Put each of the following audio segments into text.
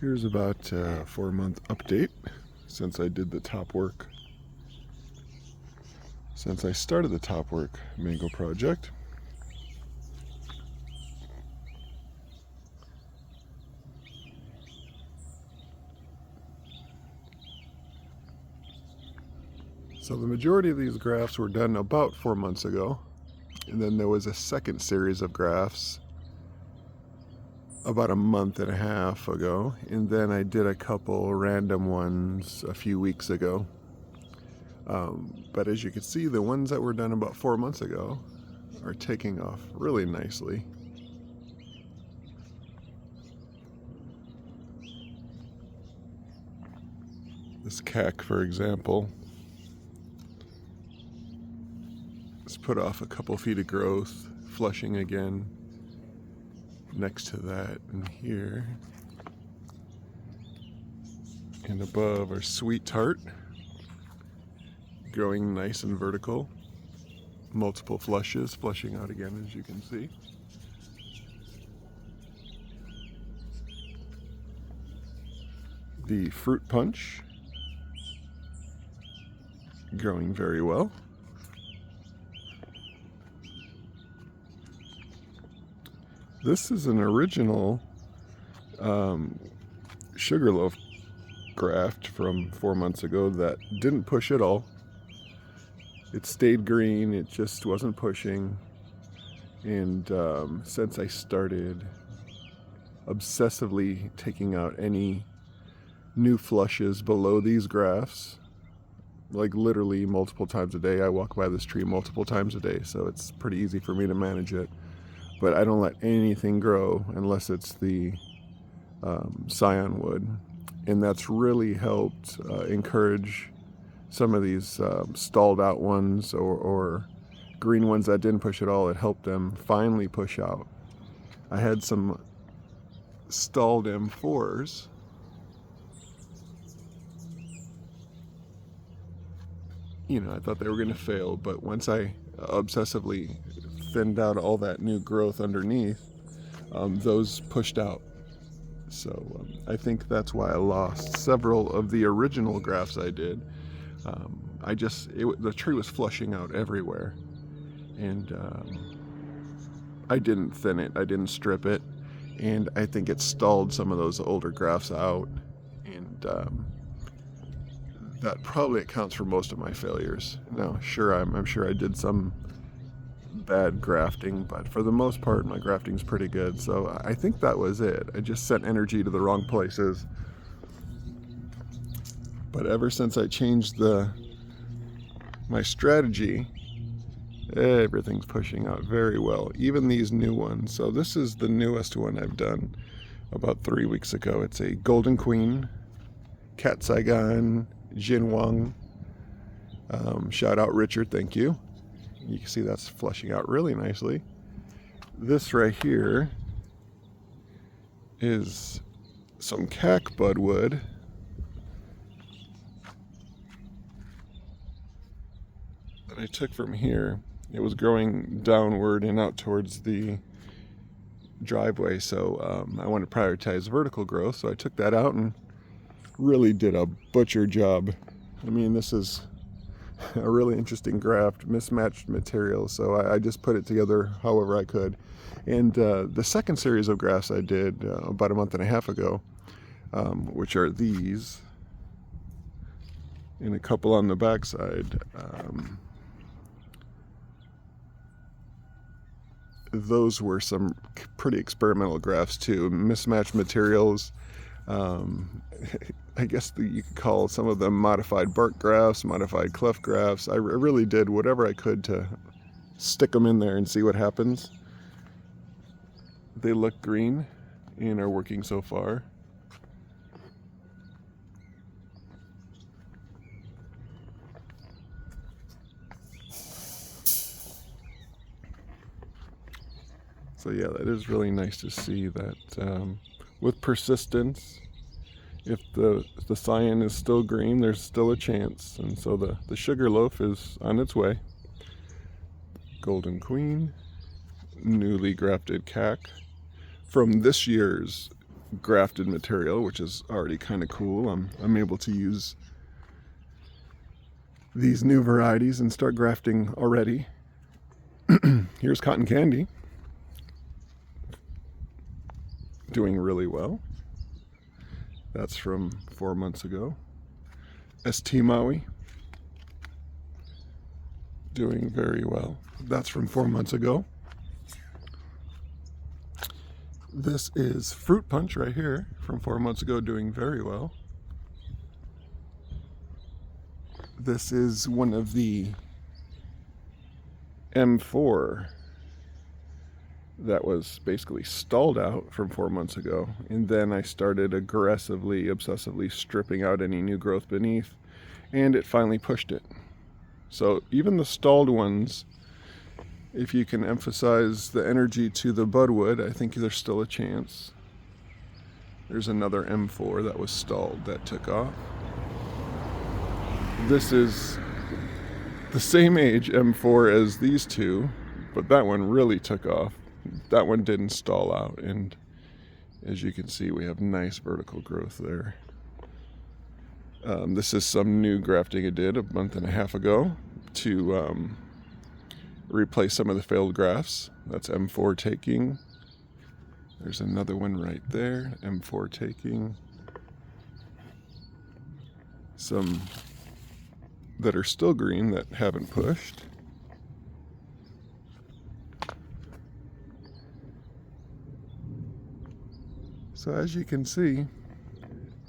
Here's about a 4-month update since I did the Topwork. Since I started the Topwork mango project. So the majority of these grafts were done about 4 months ago, and then there was a second series of grafts about a month and a half ago, and then I did a couple random ones a few weeks ago. But as you can see, the ones that were done about 4 months ago are taking off really nicely. This cack, for example, has put off a couple feet of growth, flushing again. Next to that and here and above are sweet tart, growing nice and vertical, multiple flushes, flushing out again, as you can see. The fruit punch, growing very well. This is an original Sugarloaf graft from 4 months ago that didn't push at all. It stayed green, it just wasn't pushing. And since I started obsessively taking out any new flushes below these grafts, like literally multiple times a day, I walk by this tree multiple times a day, so it's pretty easy for me to manage it. But I don't let anything grow unless it's the scion wood. And that's really helped encourage some of these stalled out ones or green ones that didn't push at all. It helped them finally push out. I had some stalled M4s. You know, I thought they were going to fail, but once I obsessively thinned out all that new growth underneath, those pushed out. So I think that's why I lost several of the original grafts I did. The tree was flushing out everywhere, and I didn't thin it, I didn't strip it, and I think it stalled some of those older grafts out, and that probably accounts for most of my failures. Now, sure, I'm sure I did some bad grafting, but for the most part my grafting's pretty good, so I think that was it. I just sent energy to the wrong places. But ever since I changed my strategy, everything's pushing out very well, even these new ones. So this is the newest one I've done about 3 weeks ago. It's a Golden Queen, Cat Saigon, Jin Wang. Shout out Richard, thank you. You can see that's flushing out really nicely. This right here is some cack budwood that I took from here. It was growing downward and out towards the driveway, so I wanted to prioritize vertical growth, so I took that out and really did a butcher job. I mean, this is a really interesting graft, mismatched material, so I just put it together however I could. And the second series of grafts I did about a month and a half ago, which are these, and a couple on the backside. Those were some pretty experimental grafts too, mismatched materials. I guess you could call some of them modified bark grafts, modified cleft grafts. I really did whatever I could to stick them in there and see what happens. They look green and are working so far. So yeah, that is really nice to see that with persistence, if the scion is still green, there's still a chance. And so the Sugarloaf is on its way. Golden Queen, newly grafted cack from this year's grafted material, which is already kind of cool. I'm able to use these new varieties and start grafting already. Here's cotton candy, doing really well. That's from 4 months ago. ST Maui, doing very well. That's from 4 months ago. This is Fruit Punch right here from 4 months ago, doing very well. This is one of the M4 that was basically stalled out from 4 months ago, and then I started aggressively, obsessively stripping out any new growth beneath, and it finally pushed it. So even the stalled ones, if you can emphasize the energy to the budwood, I think there's still a chance. There's another M4 that was stalled that took off. This is the same age M4 as these two, but that one really took off. That one didn't stall out, and as you can see, we have nice vertical growth there. This is some new grafting I did a month and a half ago to replace some of the failed grafts. That's M4 taking. There's another one right there, M4 taking. Some that are still green that haven't pushed. So as you can see,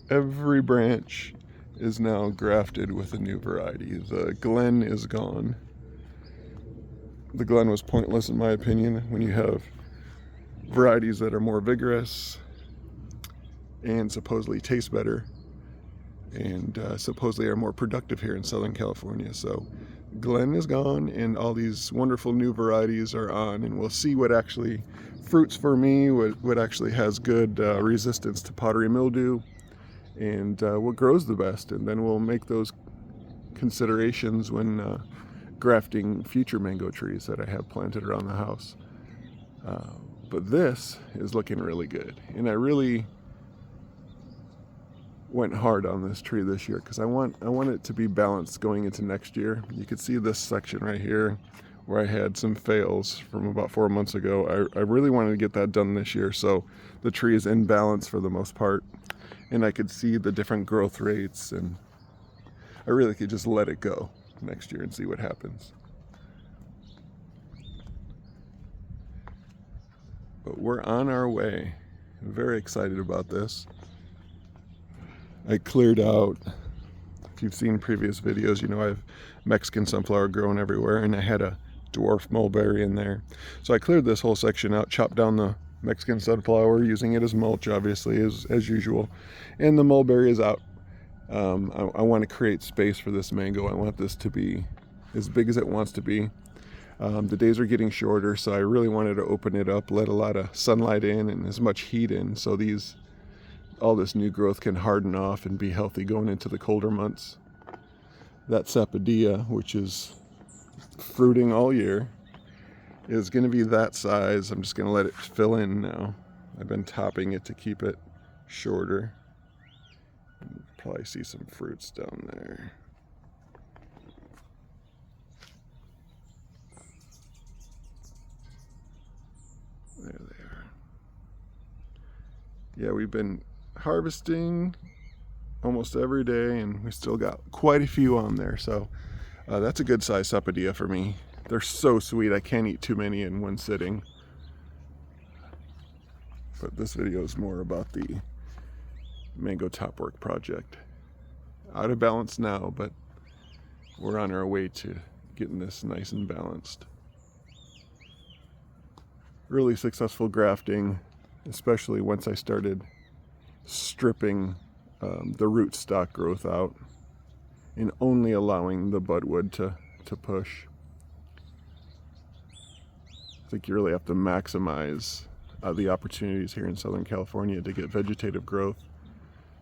every branch is now grafted with a new variety. The Glen is gone. The Glen was pointless in my opinion when you have varieties that are more vigorous and supposedly taste better and supposedly are more productive here in Southern California. So Glen is gone and all these wonderful new varieties are on, and we'll see what actually fruits for me, what actually has good resistance to powdery mildew, and what grows the best, and then we'll make those considerations when grafting future mango trees that I have planted around the house. But this is looking really good, and I really went hard on this tree this year because I want it to be balanced going into next year. You can see this section right here where I had some fails from about 4 months ago. I really wanted to get that done this year, so the tree is in balance for the most part, and I could see the different growth rates, and I really could just let it go next year and see what happens. But we're on our way. I'm very excited about this. I cleared out, if you've seen previous videos, you know I have Mexican sunflower growing everywhere, and I had a dwarf mulberry in there. So I cleared this whole section out, chopped down the Mexican sunflower, using it as mulch, obviously, as usual. And the mulberry is out. I want to create space for this mango. I want this to be as big as it wants to be. The days are getting shorter, so I really wanted to open it up, let a lot of sunlight in and as much heat in, so all this new growth can harden off and be healthy going into the colder months. That sapodilla, which is fruiting all year, is going to be that size. I'm just going to let it fill in now. I've been topping it to keep it shorter. You probably see some fruits down there. There they are. Yeah, we've been harvesting almost every day, and we still got quite a few on there, so that's a good size sapodilla for me. They're so sweet, I can't eat too many in one sitting. But this video is more about the mango Topwork project. Out of balance now, but we're on our way to getting this nice and balanced. Really successful grafting, especially once I started stripping the rootstock growth out and only allowing the budwood to push. I think you really have to maximize the opportunities here in Southern California to get vegetative growth.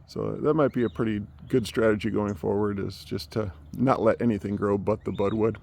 So that might be a pretty good strategy going forward, is just to not let anything grow but the budwood.